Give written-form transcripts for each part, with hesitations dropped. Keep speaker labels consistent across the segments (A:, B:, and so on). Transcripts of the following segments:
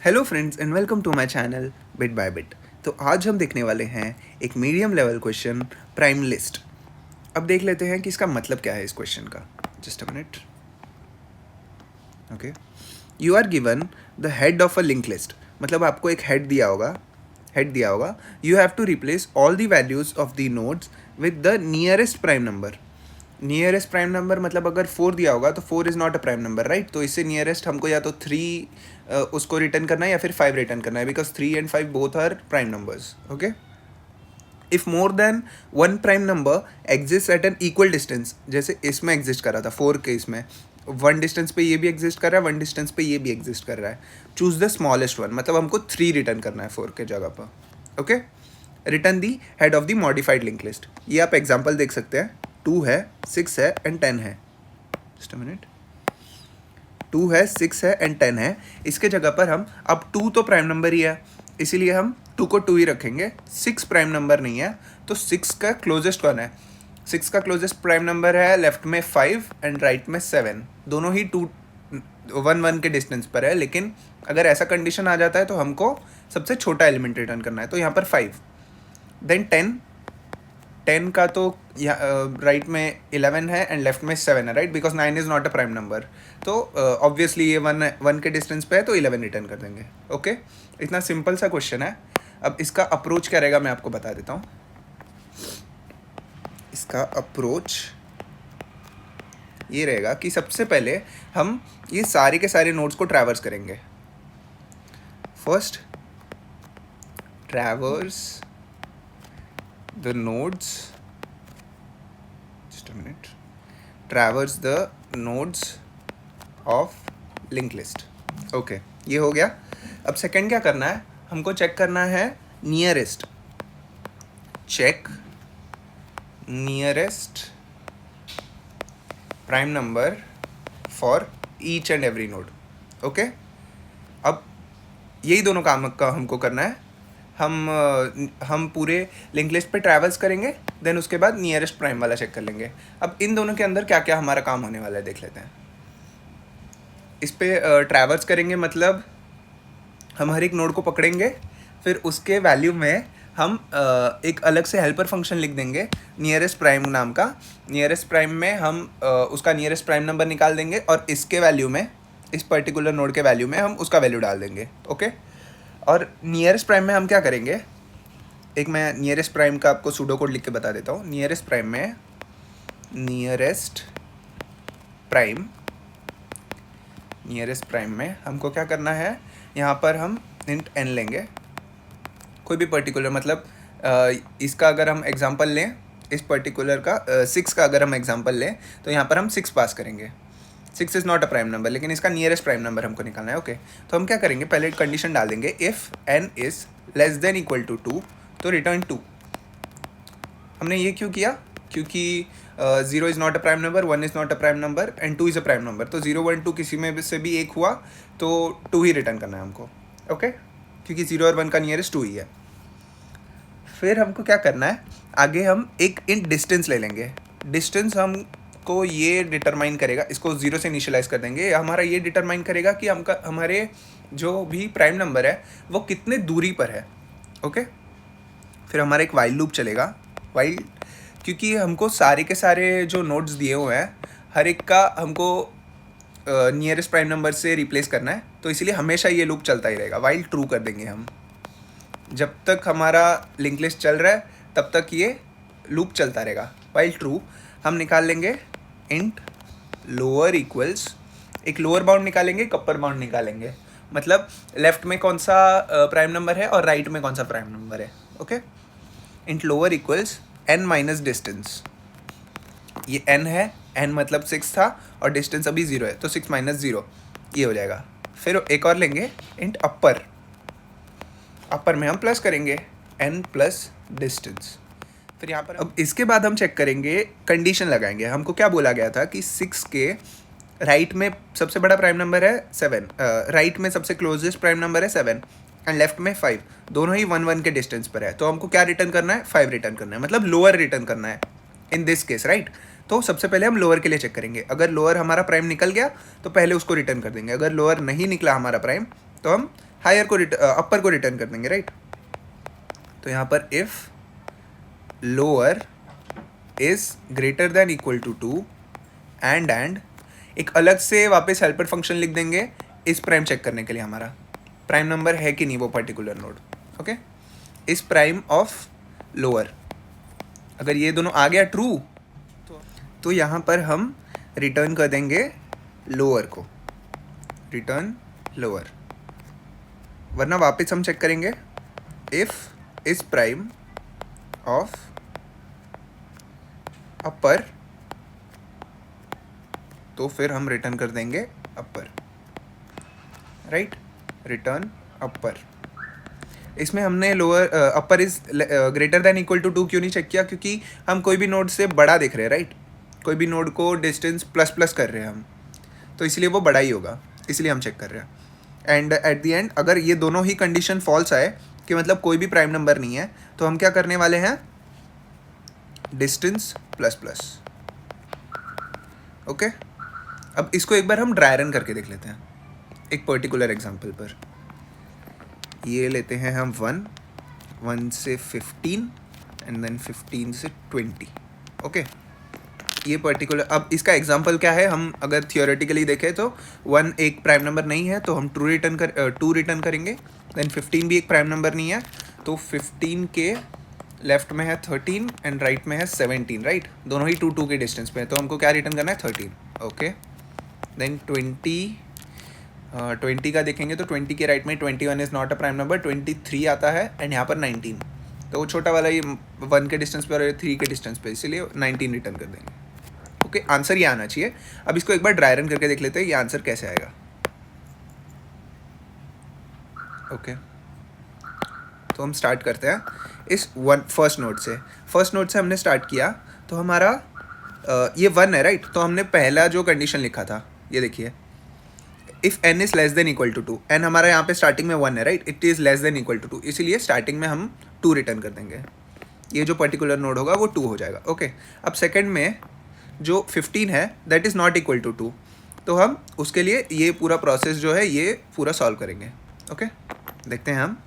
A: Hello friends and welcome to my channel bit by bit. तो आज हम देखने वाले हैं एक medium level question prime list. अब देख लेते हैं कि इसका मतलब क्या है इस क्वेश्चन का। Just a minute. Okay, you are given the head of a link list. मतलब आपको एक हेड दिया होगा। You have to replace all the values of the nodes with the nearest prime number. Nearest prime number मतलब अगर 4 दिया होगा तो 4 is not a prime number, right. तो इससे नियरेस्ट हमको या तो 3 उसको रिटर्न करना है या फिर 5 रिटर्न करना है, because 3 and 5 both are prime numbers. Okay, if more than one prime number exist at an equal distance, जैसे इसमें एग्जिस्ट कर रहा था 4 के, इसमें वन डिस्टेंस पे ये भी एग्जिस्ट कर रहा है, वन डिस्टेंस पे ये भी एग्जिस्ट कर रहा है। चूज द स्मॉलेस्ट वन, मतलब हमको 3 रिटर्न करना है 4 के जगह पर। Okay, return the head of the modified link list. ये आप एग्जाम्पल देख सकते हैं, 2 है, 6 है एंड 10 है। जस्ट अ मिनट, 2 है, 6 है एंड 10 है। इसके जगह पर हम अब 2 तो प्राइम नंबर ही है, इसीलिए हम 2 को 2 ही रखेंगे। 6 प्राइम नंबर नहीं है, तो 6 का क्लोजेस्ट कौन है? 6 का क्लोजेस्ट प्राइम नंबर है लेफ्ट में 5 एंड राइट में 7। दोनों ही 1 के डिस्टेंस पर है, लेकिन अगर ऐसा कंडीशन आ जाता है तो हमको सबसे छोटा एलिमेंट रिटर्न करना है। तो यहाँ पर 5, देन 10 का तो राइट में 11 है एंड लेफ्ट में 7 है, right, because 9 is not a prime number. तो ऑब्वियसली ये 1 के डिस्टेंस पे है, तो 11 रिटर्न कर देंगे। ओके, इतना सिंपल सा क्वेश्चन है। अब इसका अप्रोच क्या रहेगा मैं आपको बता देता हूँ। इसका अप्रोच ये रहेगा कि सबसे पहले हम ये सारे के सारे नोड्स को ट्रैवर्स करेंगे। First traverse the nodes, just a minute, traverse the nodes of linked list. Okay, ये हो गया। अब सेकंड क्या करना है, हमको चेक करना है nearest. Check nearest prime number for each and every node. Okay, अब यही दोनों काम का हमको करना है। हम पूरे लिंक लिस्ट पे ट्रैवल्स करेंगे, देन उसके बाद नियरेस्ट प्राइम वाला चेक कर लेंगे। अब इन दोनों के अंदर क्या क्या हमारा काम होने वाला है देख लेते हैं। इस पे ट्रैवल्स करेंगे मतलब हम हर एक नोड को पकड़ेंगे, फिर उसके वैल्यू में हम एक अलग से हेल्पर फंक्शन लिख देंगे नियरेस्ट प्राइम नाम का। नियरेस्ट प्राइम में हम उसका नियरेस्ट प्राइम नंबर निकाल देंगे और इसके वैल्यू में, इस पर्टिकुलर नोड के वैल्यू में हम उसका वैल्यू डाल देंगे। ओके, और नियरेस्ट प्राइम में हम क्या करेंगे, एक मैं नियरेस्ट प्राइम का आपको सूडो कोड लिख के बता देता हूँ। नियरेस्ट प्राइम में हमको क्या करना है, यहाँ पर हम इंट n लेंगे, कोई भी पर्टिकुलर, मतलब इसका अगर हम एग्जांपल लें, इस पर्टिकुलर का 6 का अगर हम एग्जांपल लें, तो यहाँ पर हम 6 पास करेंगे। 6 is not a prime number, लेकिन इसका नियरेस्ट प्राइम नंबर हमको निकालना है। ओके, तो हम क्या करेंगे, पहले कंडीशन डाल देंगे, if n is less than equal to 2 तो रिटर्न 2। हमने ये क्यों किया, क्योंकि 0 is not a prime number, 1 is not a prime number and 2 is a prime number. तो 0 1 2 किसी में से भी एक हुआ तो 2 ही रिटर्न करना है हमको। ओके, क्योंकि 0 और 1 का नियरेस्ट 2 ही है। फिर हमको क्या करना है, आगे हम एक इंट डिस्टेंस ले लेंगे। डिस्टेंस हमको ये डिटरमाइन करेगा, इसको 0 से इनिशियलाइज कर देंगे, हमारा ये डिटरमाइन करेगा कि हमारे जो भी प्राइम नंबर है वो कितने दूरी पर है। ओके, फिर हमारा एक वाइल लूप चलेगा। वाइल, क्योंकि हमको सारे के सारे जो नोड्स दिए हुए हैं हर एक का हमको नियरेस्ट प्राइम नंबर से रिप्लेस करना है, तो इसलिए हमेशा ये लूप चलता ही रहेगा। वाइल ट्रू कर देंगे हम, जब तक हमारा लिंक लिस्ट चल रहा है तब तक ये लूप चलता रहेगा। वाइल ट्रू हम निकाल लेंगे इंट लोअर इक्वल्स, एक लोअर बाउंड निकालेंगे, एक अपर बाउंड निकालेंगे, मतलब लेफ्ट में कौन सा प्राइम नंबर है और राइट में कौन सा प्राइम नंबर है। Okay, int lower equals n minus distance. ये n है, n मतलब 6 था और डिस्टेंस अभी 0 है, तो 6 माइनस 0 ये हो जाएगा। फिर एक और लेंगे इंट अपर में हम प्लस करेंगे n प्लस डिस्टेंस। फिर यहाँ पर अब इसके बाद हम चेक करेंगे, कंडीशन लगाएंगे। हमको क्या बोला गया था कि 6 के राइट में सबसे बड़ा प्राइम नंबर है 7, राइट में सबसे क्लोजेस्ट प्राइम नंबर है 7 एंड लेफ्ट में 5, दोनों ही 1 1 के डिस्टेंस पर है। तो हमको क्या रिटर्न करना है, 5 रिटर्न करना है, मतलब लोअर रिटर्न करना है इन दिस केस, राइट। तो सबसे पहले हम लोअर के लिए चेक करेंगे। अगर लोअर हमारा प्राइम निकल गया तो पहले उसको रिटर्न कर देंगे, अगर लोअर नहीं निकला हमारा प्राइम तो हम हायर को अपर को रिटर्न कर देंगे, राइट। तो यहाँ पर if lower is greater than equal to 2 and एक अलग से वापस हेल्पर फंक्शन लिख देंगे इस प्राइम चेक करने के लिए, हमारा प्राइम नंबर है कि नहीं वो पर्टिकुलर नोड। ओके, इस प्राइम ऑफ लोअर, अगर ये दोनों आ गया ट्रू तो यहाँ पर हम रिटर्न कर देंगे लोअर को, रिटर्न लोअर, वरना वापस हम चेक करेंगे if is prime of upper, तो फिर हम रिटर्न कर देंगे अपर, राइट, रिटर्न अपर। इसमें हमने lower upper is greater than equal to 2 क्यों नहीं चेक किया, क्योंकि हम कोई भी नोड से बड़ा देख रहे हैं, राइट। कोई भी नोड को डिस्टेंस प्लस प्लस कर रहे हैं हम, तो इसलिए वो बड़ा ही होगा, इसलिए हम चेक कर रहे हैं। एंड एट द एंड अगर ये दोनों ही कंडीशन फॉल्स आए कि मतलब कोई भी प्राइम नंबर नहीं है, तो हम क्या करने वाले हैं, डिस्टेंस प्लस प्लस। ओके, अब इसको एक बार हम ड्राई रन करके देख लेते हैं एक पर्टिकुलर एग्जांपल पर। ये लेते हैं हम 1 से 15 एंड देन 15 से 20। ओके, ये पर्टिकुलर, अब इसका एग्जांपल क्या है, हम अगर थियोरेटिकली देखें तो 1 एक प्राइम नंबर नहीं है तो हम 2 रिटर्न करेंगे। देन 15 भी एक प्राइम नंबर नहीं है, तो 15 के लेफ्ट में है 13 एंड राइट में है 17, राइट। दोनों ही 2 के डिस्टेंस पे है, तो हमको क्या रिटर्न करना है, 13। ओके, देन 20 का देखेंगे तो 20 के राइट में 21 is not a prime number, 23 आता है एंड यहाँ पर 19, तो वो छोटा वाला ये 1 के डिस्टेंस पे और 3 के डिस्टेंस पे, इसीलिए 19 रिटर्न कर देंगे। ओके, आंसर ये आना चाहिए। अब इसको एक बार ड्राई रन करके देख लेते हैं ये आंसर कैसे आएगा। ओके, तो हम स्टार्ट करते हैं इस फर्स्ट नोड से। फर्स्ट नोड से हमने स्टार्ट किया तो हमारा ये 1 है, राइट। तो हमने पहला जो कंडीशन लिखा था, ये देखिए, if n is less than equal to 2, n हमारा यहाँ पे स्टार्टिंग में 1 है, right, it is less than equal to 2, इसीलिए स्टार्टिंग में हम 2 रिटर्न कर देंगे, ये जो पर्टिकुलर नोड होगा वो 2 हो जाएगा। ओके, अब सेकेंड में जो 15 है that is not equal to 2, तो हम उसके लिए ये पूरा प्रोसेस जो है ये पूरा सॉल्व करेंगे। ओके, देखते हैं हम,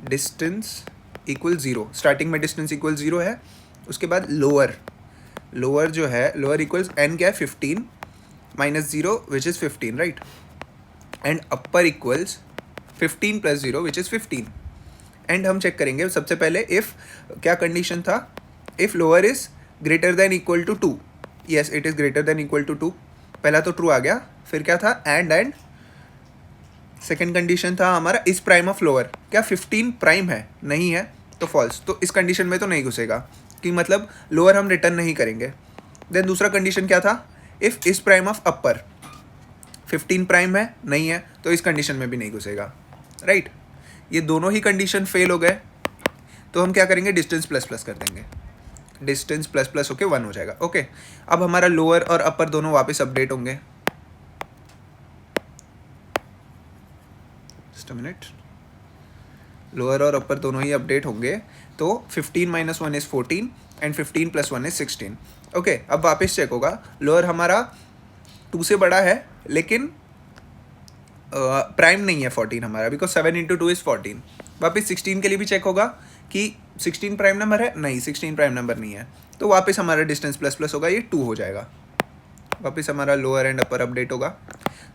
A: डिस्टेंस इक्वल 0, स्टार्टिंग में डिस्टेंस इक्वल 0 है, उसके बाद लोअर जो है, लोअर इक्वल्स n क्या है, 15 minus 0 which is 15, right, and upper equals 15 plus 0 which is 15। And हम चेक करेंगे सबसे पहले इफ़, क्या कंडीशन था, if lower is greater than equal to 2, yes it is greater than equal to 2, पहला तो ट्रू आ गया, फिर क्या था, एंड सेकेंड कंडीशन था हमारा इस प्राइम ऑफ लोअर, क्या 15 प्राइम है, नहीं है तो फॉल्स, तो इस कंडीशन में तो नहीं घुसेगा कि मतलब लोअर हम रिटर्न नहीं करेंगे। देन दूसरा कंडीशन क्या था, इफ़ इस प्राइम ऑफ अपर 15 प्राइम है, नहीं है तो इस कंडीशन में भी नहीं घुसेगा, राइट। ये दोनों ही कंडीशन फेल हो गए, तो हम क्या करेंगे, डिस्टेंस प्लस प्लस कर देंगे, डिस्टेंस प्लस प्लस होके 1 हो जाएगा। ओके, अब हमारा लोअर और अपर दोनों वापस अपडेट होंगे, जस्ट अ मिनट, लोअर और अपर दोनों ही अपडेट होंगे, तो 15 minus 1 is 14 and 15 plus 1 is 16। Okay, अब वापस चेक होगा, लोअर हमारा 2 से बड़ा है लेकिन प्राइम नहीं है 14 हमारा, बिकॉज 7 इंटू 2 इज़ 14। वापस 16 के लिए भी चेक होगा कि 16 प्राइम नंबर है, नहीं 16 प्राइम नंबर नहीं है, तो वापस हमारा डिस्टेंस प्लस प्लस होगा, ये 2 हो जाएगा। वापस हमारा लोअर एंड अपर अपडेट होगा,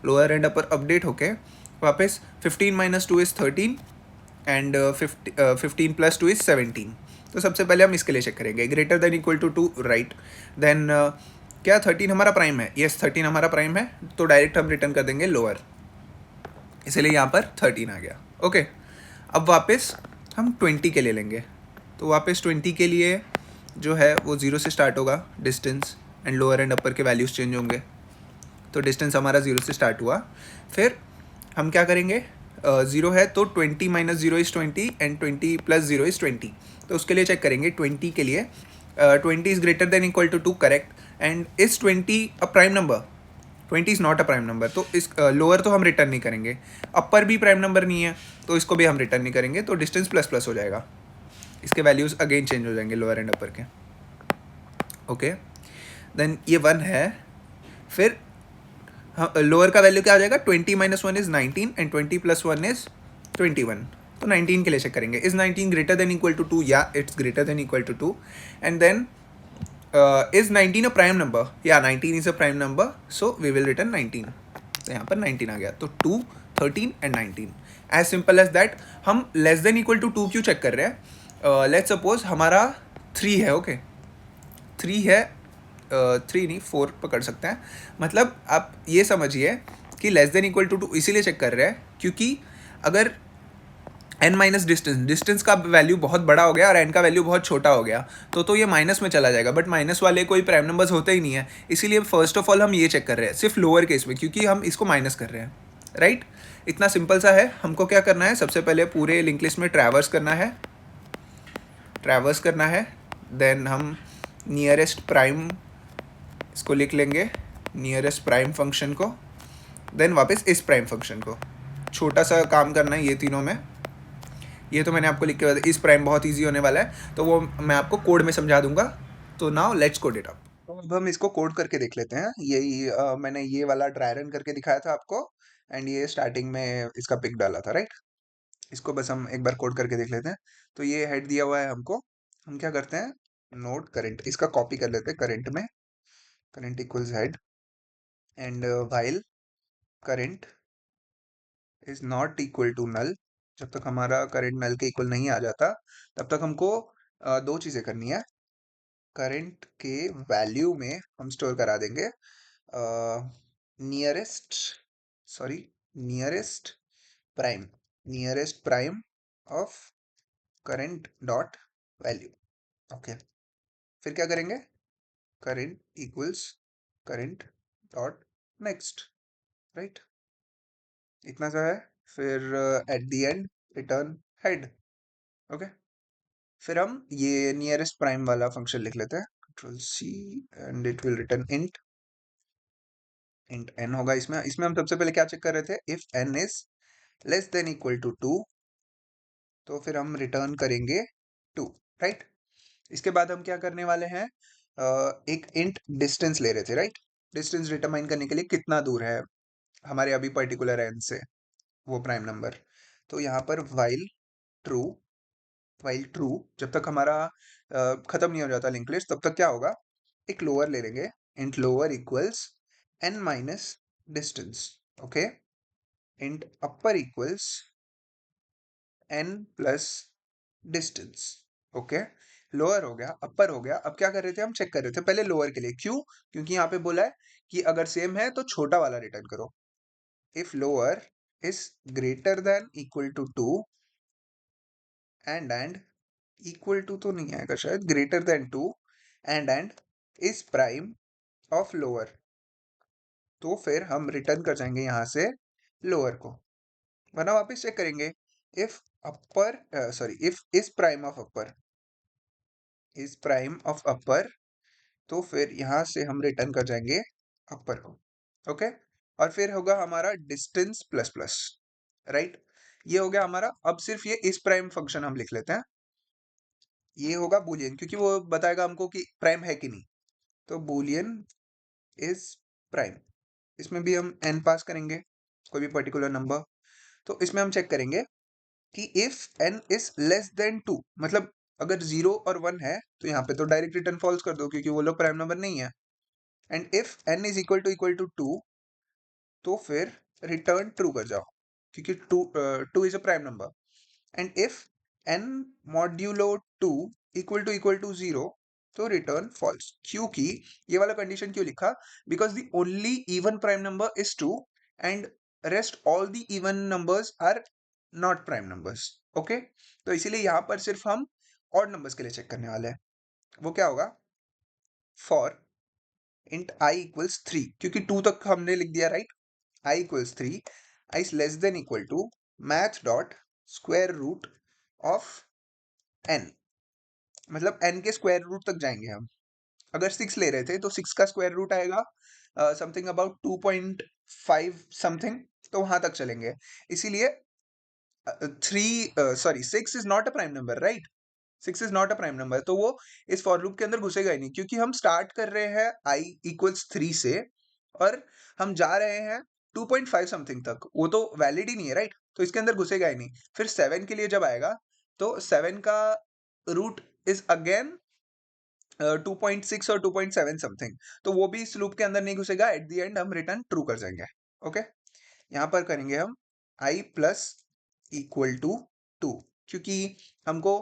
A: लोअर एंड अपर अपडेट होके वापस 15 minus 2 is 13 and 15 plus 2 is 17। तो सबसे पहले हम इसके लिए चेक करेंगे, greater than equal to 2, right. Then क्या 13 हमारा प्राइम है, यस 13 हमारा प्राइम है, तो डायरेक्ट हम रिटर्न कर देंगे लोअर, इसलिए यहाँ पर 13 आ गया। ओके, अब वापस हम 20 के लिए लेंगे, तो वापस 20 के लिए जो है वो 0 से स्टार्ट होगा डिस्टेंस, एंड लोअर एंड अपर के वैल्यूज़ चेंज होंगे, तो डिस्टेंस हमारा 0 से स्टार्ट हुआ। फिर हम क्या करेंगे, 0 है तो 20 minus 0 is 20 and 20 plus 0 is 20, तो उसके लिए चेक करेंगे 20 के लिए 20 is greater than equal to 2, correct, and is 20 a prime number, 20 is not a prime number, तो इस लोअर तो हम रिटर्न नहीं करेंगे, अपर भी प्राइम नंबर नहीं है तो इसको भी हम रिटर्न नहीं करेंगे, तो डिस्टेंस प्लस प्लस हो जाएगा, इसके वैल्यूज़ अगेन चेंज हो जाएंगे लोअर एंड अपर के। ओके, देन ये 1 है, फिर लोअर का वैल्यू क्या आ जाएगा, 20 minus 1 is 19 and 20 plus 1 is 21, तो 19 के लिए चेक करेंगे, is 19 greater than equal to 2, या it's greater than equal to 2, and then is 19 a prime number, या 19 is a prime number, so we will return 19, तो यहाँ पर 19 आ गया, तो 2, 13 and 19, as simple as that. हम लेस देन इक्वल टू 2 क्यों check कर रहे हैं? लेट्स सपोज हमारा 3 है, ओके, 3 है, 3 नहीं 4 पकड़ सकते हैं, मतलब आप ये समझिए कि लेस देन इक्वल टू 2 इसीलिए चेक कर रहे हैं क्योंकि अगर n माइनस डिस्टेंस का वैल्यू बहुत बड़ा हो गया और n का वैल्यू बहुत छोटा हो गया तो ये माइनस में चला जाएगा, बट माइनस वाले कोई प्राइम नंबर्स होते ही नहीं है, इसीलिए फर्स्ट ऑफ ऑल हम ये चेक कर रहे हैं सिर्फ लोअर केस में, क्योंकि हम इसको माइनस कर रहे हैं, राइट? इतना सिंपल सा है। हमको क्या करना है, सबसे पहले पूरे लिंक लिस्ट में ट्रैवर्स करना है, देन हम नियरेस्ट प्राइम इसको लिख लेंगे, नियरेस्ट प्राइम फंक्शन को, देन वापस इस प्राइम फंक्शन को, छोटा सा काम करना है ये तीनों में। ये तो मैंने आपको लिख के बताया, इस प्राइम बहुत इजी होने वाला है, तो वो मैं आपको कोड में समझा दूंगा। तो now let's code it up. तो अब हम इसको कोड करके देख लेते हैं। यही मैंने ये वाला ड्राई रन करके दिखाया था आपको, एंड ये स्टार्टिंग में इसका पिक डाला था, राइट? इसको बस हम एक बार कोड करके देख लेते हैं। तो ये हेड दिया हुआ है हमको, हम क्या करते हैं, नोट करंट, इसका कॉपी कर लेते हैं करंट में, current equals head, and while current is not equal to null, जब तक हमारा करंट नल के इक्वल नहीं आ जाता तब तक हमको दो चीजें करनी है। करंट के वैल्यू में हम स्टोर करा देंगे nearest sorry nearest prime, nearest prime of current dot value, okay. फिर क्या करेंगे, current equals current dot next, right? इतना सा है। फिर at the end return head, okay. फिर हम ये नियरेस्ट प्राइम वाला फंक्शन लिख लेते हैं, control C, and it will return int n होगा। इसमें हम सबसे पहले क्या चेक कर रहे थे, if n is less than equal to 2, तो फिर हम रिटर्न करेंगे 2, राइट? इसके बाद हम क्या करने वाले हैं, एक इंट डिस्टेंस ले रहे थे, राइट? डिस्टेंस डिटरमाइन करने के लिए कितना दूर है हमारे अभी पर्टिकुलर n से वो प्राइम नंबर। तो यहाँ पर ट्रू वाइल ट्रू जब तक हमारा खत्म नहीं हो जाता लिंक लिस्ट, तब तक क्या होगा, एक लोअर ले लेंगे, int lower equals n minus distance, okay. Int upper equals n plus distance, okay. Lower हो गया, अपर हो गया। अब क्या कर रहे थे, हम चेक कर रहे थे पहले लोअर के लिए, क्यों? क्योंकि यहाँ पे बोला है कि अगर सेम है तो छोटा वाला रिटर्न करो। If lower is greater than equal to 2 and equal to तो नहीं आएगा शायद, greater than 2 and is prime of lower, तो फिर हम रिटर्न कर जाएंगे यहाँ से लोअर को, वरना वापस चेक करेंगे। If upper if is prime of upper, is prime of upper, तो फिर यहाँ से हम रिटर्न कर जाएंगे अपर को, ओके। और फिर होगा हमारा डिस्टेंस प्लस प्लस, राइट? ये हो गया हमारा। अब सिर्फ ये इस प्राइम फंक्शन हम लिख लेते हैं, ये होगा बूलियन, क्योंकि वो बताएगा हमको कि प्राइम है कि नहीं। तो बूलियन इज प्राइम, इसमें भी हम n पास करेंगे, कोई भी पर्टिकुलर नंबर। तो इसमें हम चेक करेंगे कि if n is less than 2, मतलब अगर 0 और 1 है तो यहाँ पे तो डायरेक्ट रिटर्न फॉल्स कर दो, क्योंकि वो लोग प्राइम नंबर नहीं है। And if n is equal to 2, तो फिर रिटर्न ट्रू कर जाओ, क्योंकि 2 is a prime number. And if n modulo 2 equal to 0, तो रिटर्न फॉल्स। क्योंकि ये वाला कंडीशन क्यों लिखा, because the only even prime number is 2 and rest all the even numbers are not prime numbers, okay. तो इसीलिए यहाँ पर सिर्फ हम ऑड नंबर्स के लिए चेक करने वाले हैं। वो क्या होगा, फॉर इंट i इक्वल्स 3, क्योंकि 2 तक हमने लिख दिया, right? i equals 3, i is less than equal to math dot square root of n, मतलब n के स्क्वायर रूट तक जाएंगे हम। अगर 6 ले रहे थे तो 6 का स्क्वायर रूट आएगा समथिंग अबाउट 2.5 समथिंग, तो वहां तक चलेंगे। इसीलिए 6 is not a prime number, right? 6 is not a prime number, तो वो इस फॉर लूप के अंदर घुसेगा ही नहीं, क्योंकि हम स्टार्ट कर रहे हैं i इक्वल्स 3 से और हम जा रहे हैं 2.5 समथिंग तक वो तो वैलिड ही नहीं है, राइट? तो इसके अंदर घुसेगा ही नहीं। फिर 7 के लिए जब आएगा तो 7 का रूट इज अगेन 2.6 और 2.7 समथिंग, तो वो भी इस लूप के अंदर नहीं घुसेगा। एट द एंड हम रिटर्न ट्रू कर जाएंगे। ओके, यहाँ पर करेंगे हम i प्लस इक्वल टू 2, क्योंकि हमको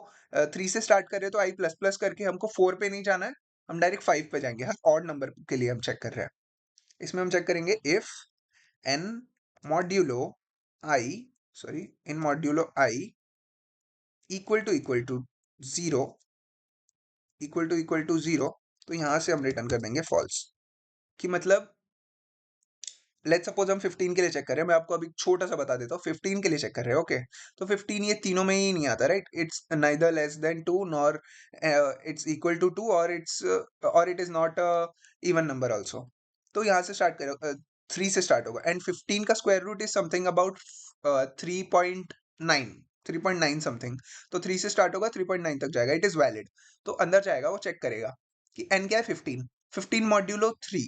A: 3 से स्टार्ट कर रहे हैं तो i प्लस प्लस करके हमको 4 पे नहीं जाना है, हम डायरेक्ट 5 पे जाएंगे। हर ऑड नंबर के लिए हम चेक कर रहे हैं। इसमें हम चेक करेंगे if n modulo i, sorry, n modulo i equal to 0, equal to 0, तो यहाँ से हम रिटर्न कर देंगे फॉल्स। कि मतलब लेट्स सपोज हम 15 के लिए चेक कर रहे हैं, मैं आपको अभी छोटा सा बता देता हूँ। 15 के लिए चेक कर रहे हैं, ओके? तो 15 ये तीनों में ही नहीं आता, right? It's neither less than 2 nor it's equal to 2 और it is not even number also. तो यहाँ से स्टार्ट करो, 3 से स्टार्ट होगा एंड 15 का square root is something about 3.9, 3.9 something. तो 3 से स्टार्ट होगा, 3.9 तक जाएगा, इट इज वैलिड। तो अंदर जाएगा, वो चेक करेगा कि n क्या है, 15, 15 modulo 3,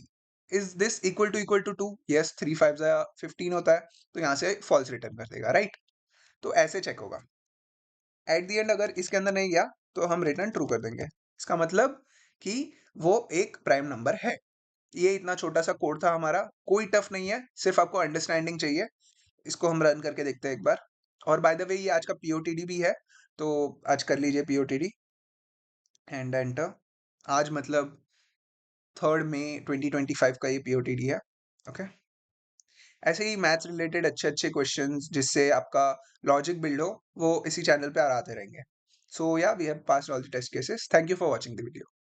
A: is this equal to 2? Yes, 3 5 15 होता है, तो यहाँ से फॉल्स रिटर्न कर देगा, राइट? तो ऐसे चेक होगा। एट द एंड अगर इसके अंदर नहीं गया तो हम रिटर्न ट्रू कर देंगे। इसका मतलब कि वो एक प्राइम नंबर है। ये इतना छोटा सा कोड था हमारा, कोई टफ नहीं है, सिर्फ आपको अंडरस्टैंडिंग चाहिए। इसको हम रन करके देखते हैं एक बार। और बाय द वे ये आज का पीओटीडी भी है, तो आज कर लीजिए पीओटीडी एंड एंटर। आज मतलब 3 मई 2025 का ये पीओटीडी है। ओके, ऐसे ही मैथ्स रिलेटेड अच्छे अच्छे क्वेश्चंस जिससे आपका लॉजिक बिल्ड हो, वो इसी चैनल पे आते रहेंगे। सो या we have passed all the test cases. Thank you for watching the video.